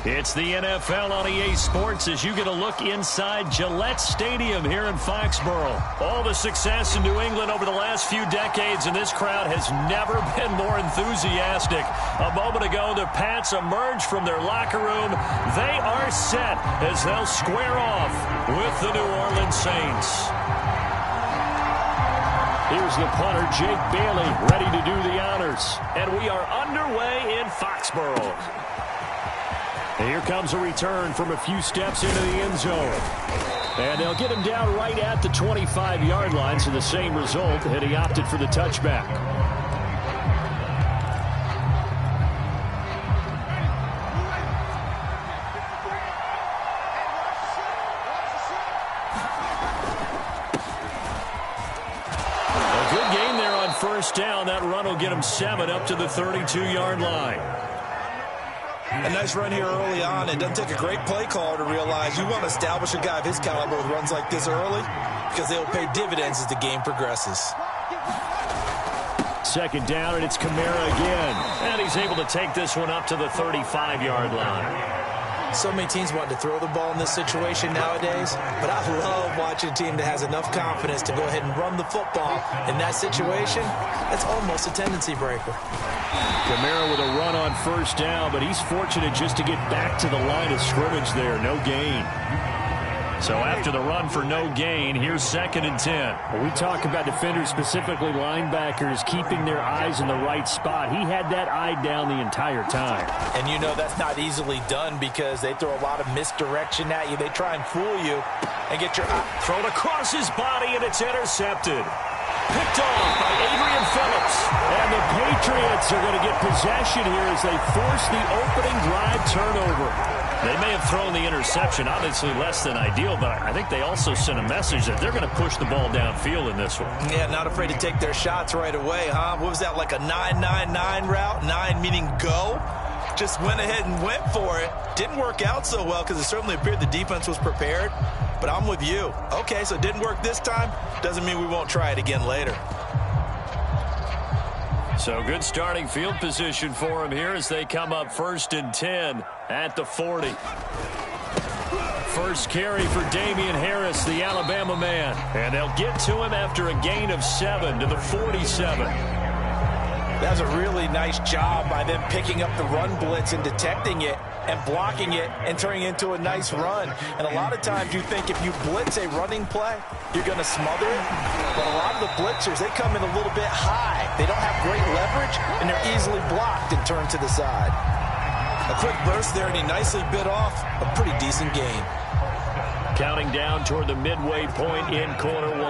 It's the NFL on EA Sports as you get a look inside Gillette Stadium here in Foxborough. All the success in New England over the last few decades, and this crowd has never been more enthusiastic. A moment ago, the Pats emerged from their locker room. They are set as they'll square off with the New Orleans Saints. Here's the punter, Jake Bailey, ready to do the honors. And we are underway in Foxborough. Here comes a return from a few steps into the end zone. And they'll get him down right at the 25-yard line, so the same result, and he opted for the touchback. A good gain there on first down. That run will get him 7 up to the 32-yard line. A nice run here early on. It doesn't take a great play caller to realize you want to establish a guy of his caliber with runs like this early because they will pay dividends as the game progresses. Second down, and it's Kamara again. And he's able to take this one up to the 35-yard line. So many teams want to throw the ball in this situation nowadays, but I love watching a team that has enough confidence to go ahead and run the football. In that situation, that's almost a tendency breaker. Kamara with a run on first down, but he's fortunate just to get back to the line of scrimmage there. No gain. So after the run for no gain, here's 2nd and 10. Well, we talk about defenders, specifically linebackers, keeping their eyes in the right spot. He had that eye down the entire time. And you know that's not easily done because they throw a lot of misdirection at you. They try and fool you and get your eye. Thrown across his body, and it's intercepted. Picked off by Adrian Phillips. And the Patriots are going to get possession here as they force the opening drive turnover. They may have thrown the interception, obviously less than ideal, but I think they also sent a message that they're going to push the ball downfield in this one. Yeah, not afraid to take their shots right away, huh? What was that, like a 9-9-9 route? 9 meaning go? Just went ahead and went for it. Didn't work out so well because it certainly appeared the defense was prepared. But I'm with you. Okay, so it didn't work this time. Doesn't mean we won't try it again later. So good starting field position for him here as they come up 1st and 10 at the 40. First carry for Damian Harris, the Alabama man. And they'll get to him after a gain of 7 to the 47. That's a really nice job by them picking up the run blitz and detecting it and blocking it and turning it into a nice run. And a lot of times you think if you blitz a running play, you're going to smother it. But a lot of the blitzers, they come in a little bit high. They don't have great leverage, and they're easily blocked and turned to the side. A quick burst there, and he nicely bit off a pretty decent gain. Counting down toward the midway point in quarter 1.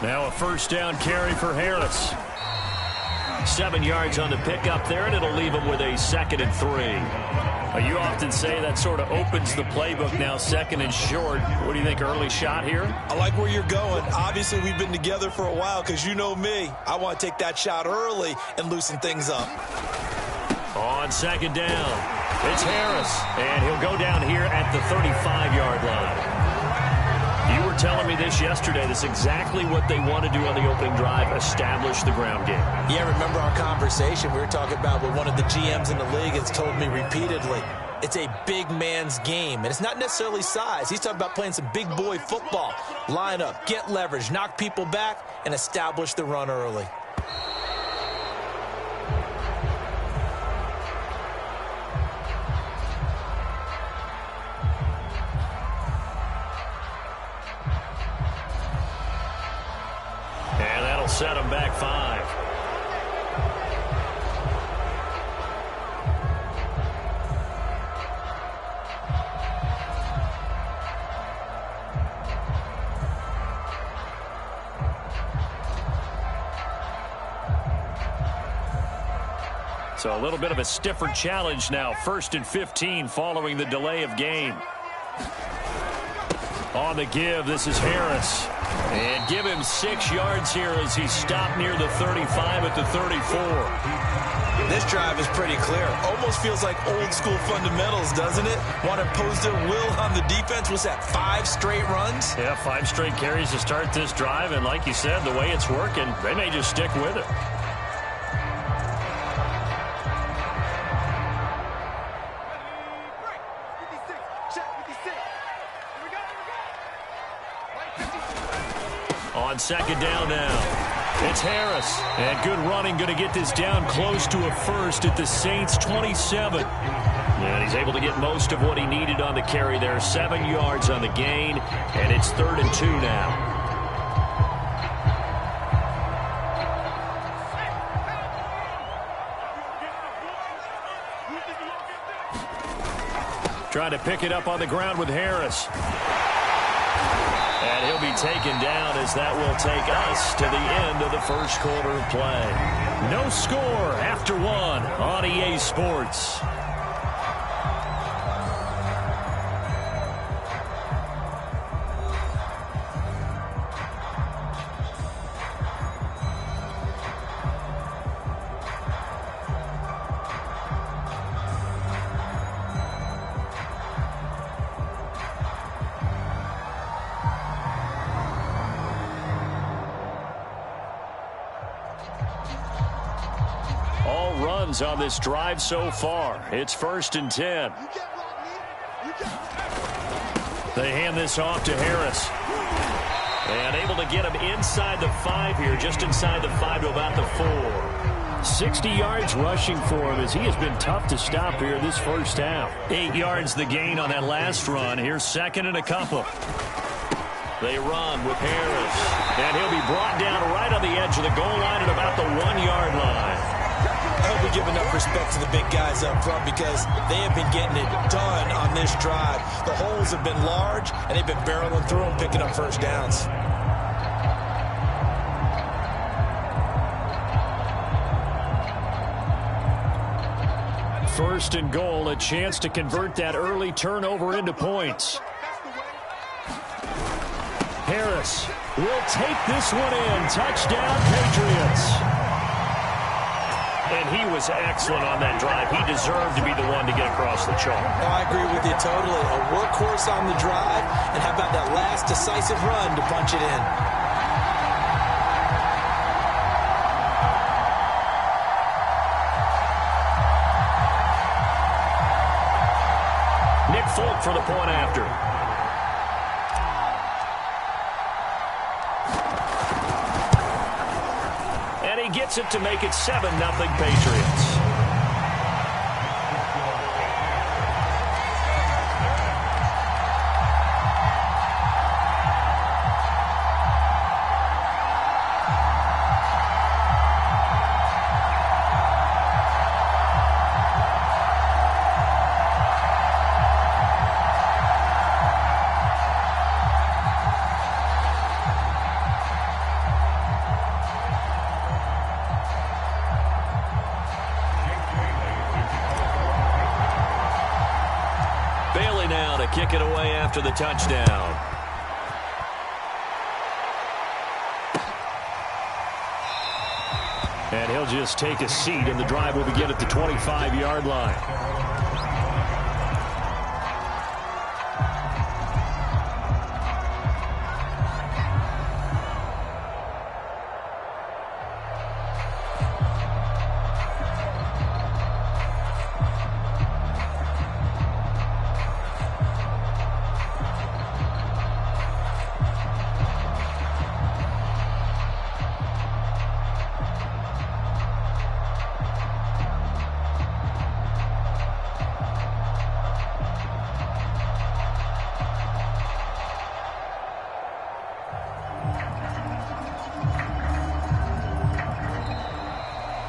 Now a first down carry for Harris. 7 yards on the pickup there, and it'll leave him with a 2nd and 3. You often say that sort of opens the playbook now, 2nd and short. What do you think, early shot here? I like where you're going. Obviously, we've been together for a while because you know me. I want to take that shot early and loosen things up. On 2nd down, it's Harris, and he'll go down here at the 35-yard line. You were telling me this yesterday. This is exactly what they want to do on the opening drive, establish the ground game. Yeah, remember our conversation we were talking about with one of the GMs in the league has told me repeatedly, it's a big man's game. And it's not necessarily size. He's talking about playing some big boy football. Line up, get leverage, knock people back, and establish the run early. And that'll set him back 5. So a little bit of a stiffer challenge now. 1st and 15 following the delay of game. On the give, this is Harris. And give him 6 yards here as he stopped near the 35 at the 34. This drive is pretty clear. Almost feels like old school fundamentals, doesn't it? Want to impose their will on the defense. Was that 5 straight runs? Yeah, 5 straight carries to start this drive. And like you said, the way it's working, they may just stick with it. On second down now, it's Harris. And good running, going to get this down close to a first at the Saints' 27. And he's able to get most of what he needed on the carry there. 7 yards on the gain, and it's 3rd and 2 now. Trying to pick it up on the ground with Harris. And he'll be taken down as that will take us to the end of the first quarter of play. No score after 1 on EA Sports. On this drive so far. It's 1st and 10. They hand this off to Harris. And able to get him inside the 5 here, just inside the 5 to about the 4. 60 yards rushing for him as he has been tough to stop here this first half. 8 yards the gain on that last run. Here's 2nd and a couple. They run with Harris. And he'll be brought down right on the edge of the goal line at about the 1-yard line. I hope we give enough respect to the big guys up front because they have been getting it done on this drive. The holes have been large, and they've been barreling through them, picking up first downs. First and goal, a chance to convert that early turnover into points. Harris will take this one in. Touchdown, Patriots. And he was excellent on that drive. He deserved to be the one to get across the chalk. Oh, I agree with you totally. A workhorse on the drive, and how about that last decisive run to punch it in? Nick Folk for the point after. Gets it to make it 7-0 Patriots. Kick it away after the touchdown. And he'll just take a seat, and the drive will begin at the 25-yard line.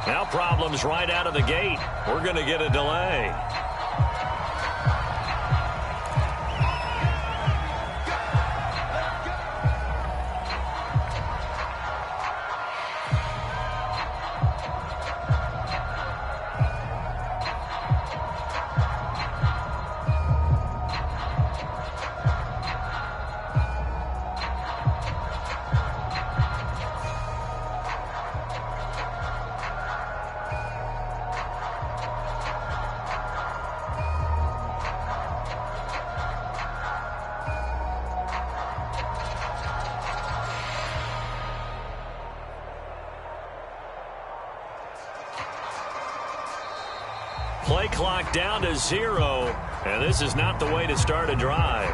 Now problems right out of the gate. We're going to get a delay. Play clock down to 0, and this is not the way to start a drive.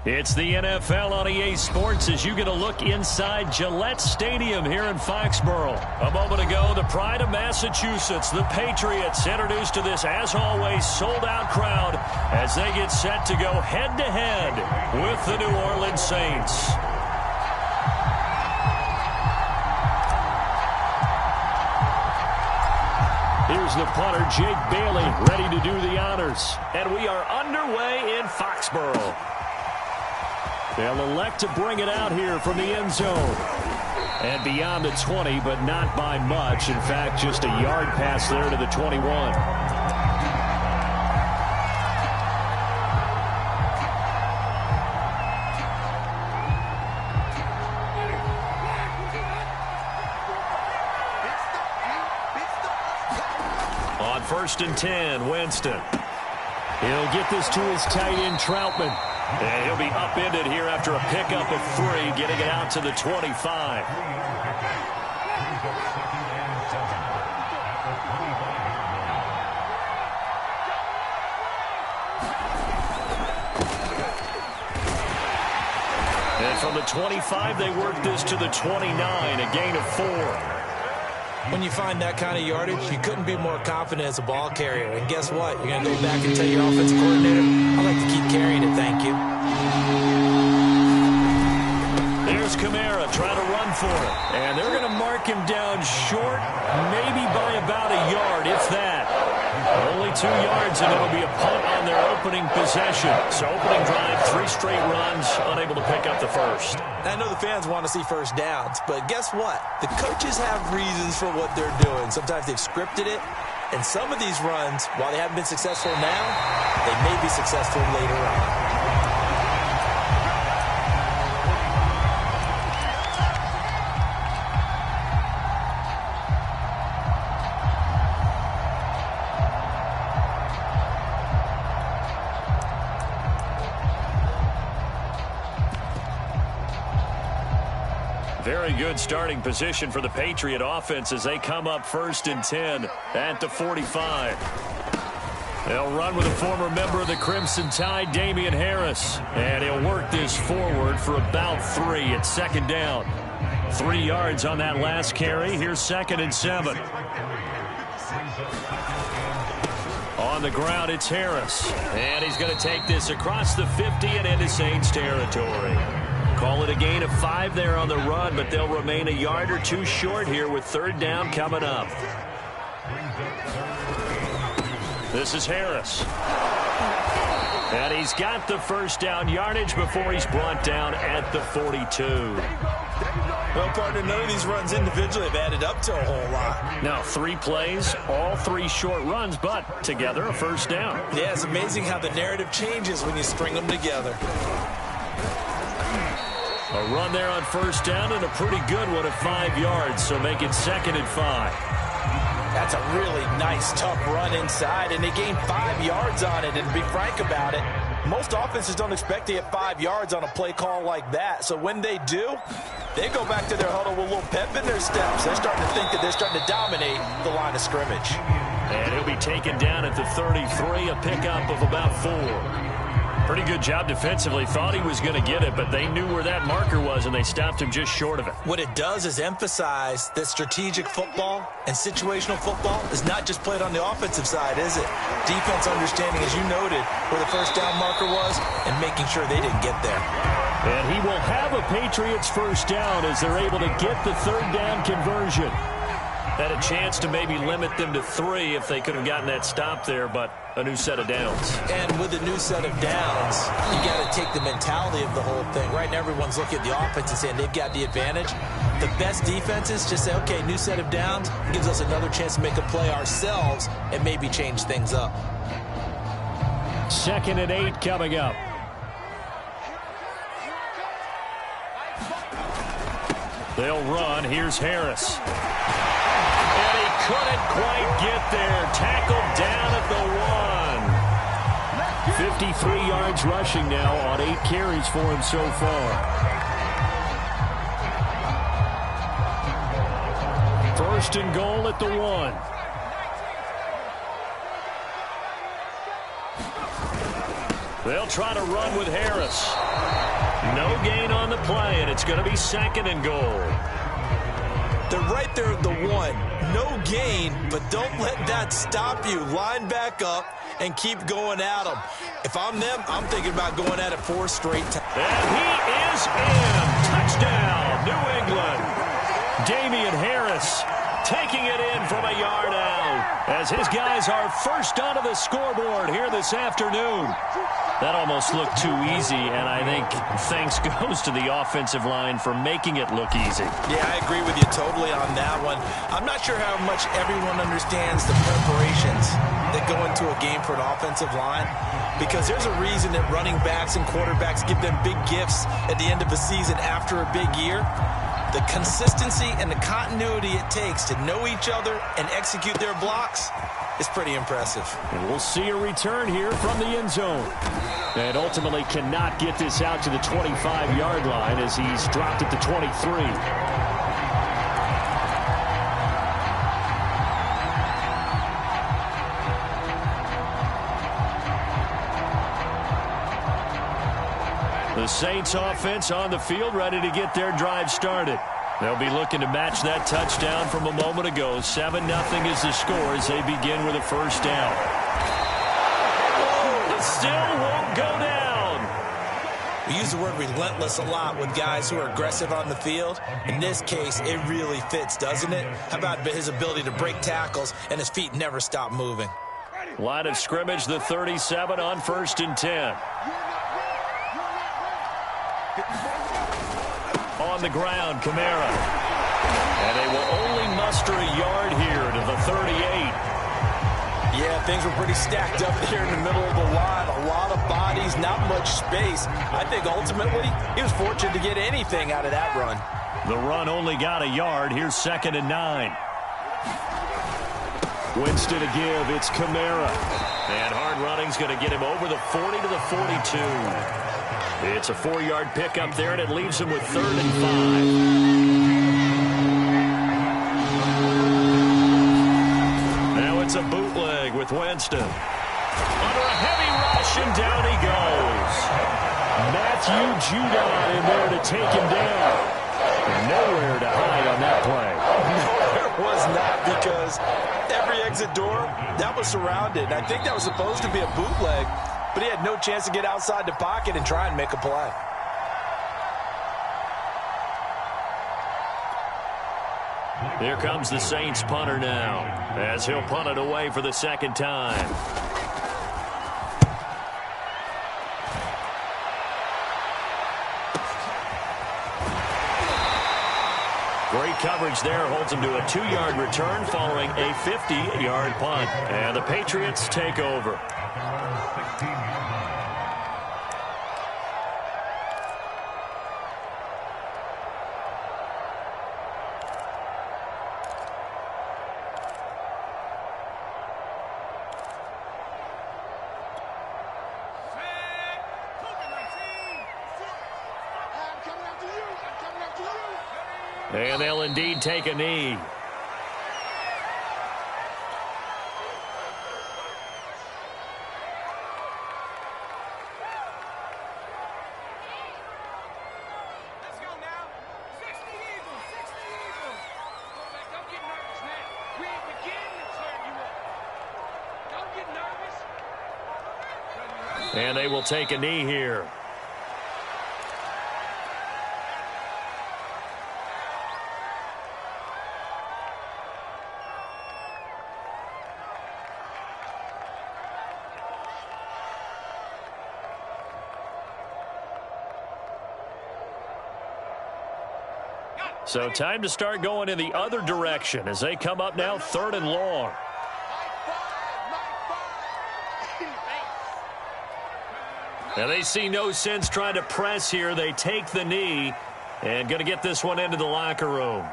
It's the NFL on EA Sports as you get a look inside Gillette Stadium here in Foxborough. A moment ago, the pride of Massachusetts, the Patriots, introduced to this, as always, sold-out crowd as they get set to go head-to-head with the New Orleans Saints. Here's the punter, Jake Bailey, ready to do the honors. And we are underway in Foxborough. They'll elect to bring it out here from the end zone. And beyond the 20, but not by much. In fact, just a yard pass there to the 21. On 1st and 10, Winston. He'll get this to his tight end, Troutman. And he'll be upended here after a pickup of 3, getting it out to the 25. And from the 25, they work this to the 29, a gain of 4. When you find that kind of yardage, you couldn't be more confident as a ball carrier. And guess what? You're going to go back and tell your offensive coordinator, I'd like to keep carrying it, thank you. There's Kamara trying to run for it. And they're going to mark him down short, maybe by about a yard, if that. Only 2 yards, and it'll be a punt on their opening possession. So opening drive, 3 straight runs, unable to pick up the first. I know the fans want to see first downs, but guess what? The coaches have reasons for what they're doing. Sometimes they've scripted it, and some of these runs, while they haven't been successful now, they may be successful later on. Very good starting position for the Patriot offense as they come up 1st and 10 at the 45. They'll run with a former member of the Crimson Tide, Damian Harris. And he'll work this forward for about 3 at 2nd down. 3 yards on that last carry. Here's 2nd and 7. On the ground, it's Harris. And he's going to take this across the 50 and into Saints territory. Call it a gain of 5 there on the run, but they'll remain a yard or 2 short here with 3rd down coming up. This is Harris. And he's got the 1st down yardage before he's brought down at the 42. Well, partner, none of these runs individually have added up to a whole lot. Now, 3 plays, all 3 short runs, but together a 1st down. Yeah, it's amazing how the narrative changes when you string them together. A run there on 1st down and a pretty good one at 5 yards, so make it 2nd and 5. That's a really nice, tough run inside, and they gained 5 yards on it. And to be frank about it, most offenses don't expect to get 5 yards on a play call like that. So when they do, they go back to their huddle with a little pep in their steps. They're starting to think that they're starting to dominate the line of scrimmage. And he'll be taken down at the 33, a pickup of about 4. Pretty good job defensively. Thought he was going to get it, but they knew where that marker was, and they stopped him just short of it. What it does is emphasize that strategic football and situational football is not just played on the offensive side, is it? Defense understanding, as you noted, where the 1st down marker was and making sure they didn't get there. And he will have a Patriots 1st down as they're able to get the 3rd down conversion. Had a chance to maybe limit them to 3 if they could have gotten that stop there, but a new set of downs. And with a new set of downs, you got to take the mentality of the whole thing. Right now, everyone's looking at the offense and saying they've got the advantage. The best defenses just say, okay, new set of downs gives us another chance to make a play ourselves and maybe change things up. 2nd and 8 coming up. They'll run. Here's Harris. And he couldn't quite get there. Tackled down at the 1. 53 yards rushing now on 8 carries for him so far. 1st and goal at the 1. They'll try to run with Harris. No gain on the play, and it's going to be 2nd and goal. They're right there at the 1. No gain, but don't let that stop you. Line back up and keep going at them. If I'm them, I'm thinking about going at it 4 straight times. And he is in. Touchdown, New England. Damian Harris taking it in from a yard out as his guys are first onto the scoreboard here this afternoon. That almost looked too easy, and I think thanks goes to the offensive line for making it look easy. Yeah, I agree with you totally on that one. I'm not sure how much everyone understands the preparations that go into a game for an offensive line, because there's a reason that running backs and quarterbacks give them big gifts at the end of a season after a big year. The consistency and the continuity it takes to know each other and execute their blocks is pretty impressive. And we'll see a return here from the end zone. And ultimately cannot get this out to the 25-yard line as he's dropped at the 23. The Saints offense on the field ready to get their drive started. They'll be looking to match that touchdown from a moment ago. 7-0 is the score as they begin with a 1st down. It still won't go down. We use the word relentless a lot with guys who are aggressive on the field. In this case, it really fits, doesn't it? How about his ability to break tackles and his feet never stop moving? Line of scrimmage, the 37 on 1st and 10. On the ground, Kamara. And they will only muster a yard here to the 38. Yeah, things were pretty stacked up there in the middle of the line. A lot of bodies, not much space. I think ultimately he was fortunate to get anything out of that run. The run only got a yard. Here's 2nd and 9. Winston to give. It's Kamara. And hard running's going to get him over the 40 to the 42. It's a 4-yard pickup there, and it leaves him with 3rd and 5. Now it's a bootleg with Winston. Under a heavy rush, and down he goes. MattWpsycheUK in there to take him down. And nowhere to hide on that play. No, there was not, because every exit door, that was surrounded. I think that was supposed to be a bootleg, but he had no chance to get outside the pocket and try and make a play. Here comes the Saints punter now, as he'll punt it away for the 2nd time. Great coverage there, holds him to a 2-yard return following a 50-yard punt. And the Patriots take over. And they'll indeed take a knee. Let's go now. 60 Eagles, 60 Eagles. Don't get nervous now. We ain't beginning to tear you up. Don't get nervous. And they will take a knee here. So time to start going in the other direction as they come up now 3rd and long. Now they see no sense trying to press here. They take the knee and going to get this one into the locker room.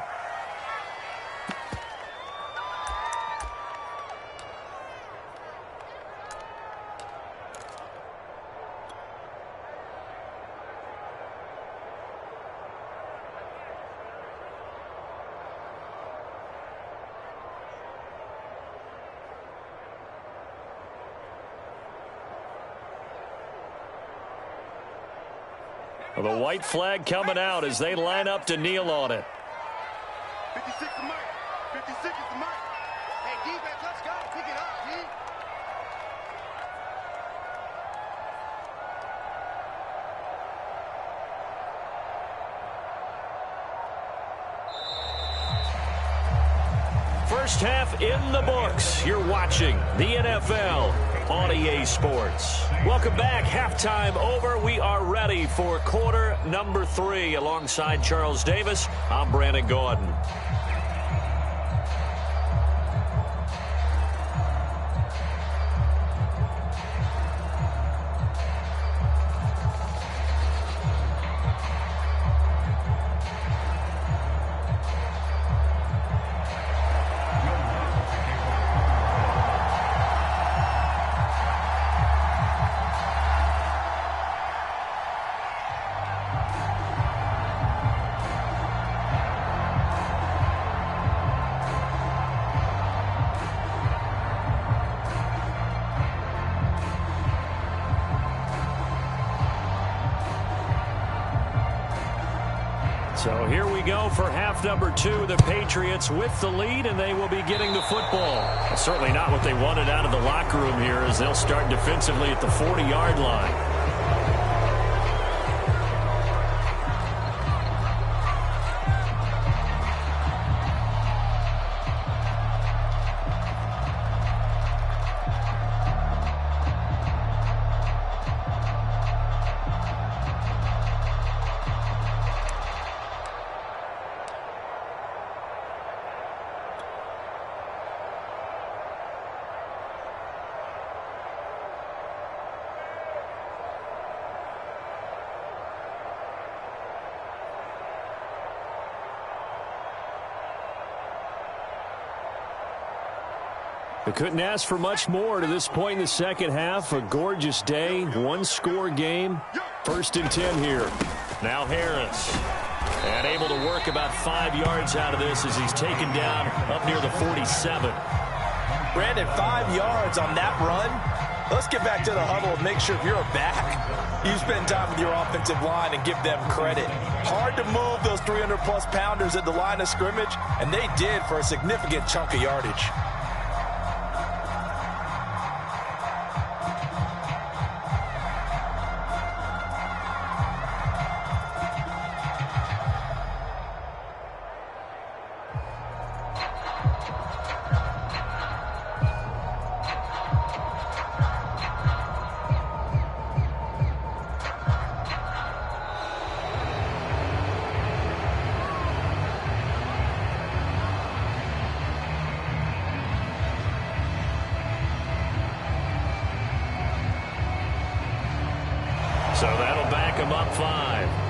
The white flag coming out as they line up to kneel on it. 56 to Mike. 56 is the Mike. Hey, defense, let's go. Pick it up, D. First half in the books. You're watching the NFL on EA Sports. Welcome back. Halftime over. We are ready for quarter number 3. Alongside Charles Davis, I'm Brandon Gordon. So here we go for half number 2. The Patriots with the lead, and they will be getting the football. Certainly not what they wanted out of the locker room here, as they'll start defensively at the 40-yard line. They couldn't ask for much more to this point in the second half. A gorgeous day, one-score game. 1st and 10 here. Now Harris. And able to work about 5 yards out of this as he's taken down up near the 47. Brandon, 5 yards on that run. Let's get back to the huddle and make sure if you're a back, you spend time with your offensive line and give them credit. Hard to move those 300-plus pounders at the line of scrimmage, and they did for a significant chunk of yardage. So that'll back him up 5.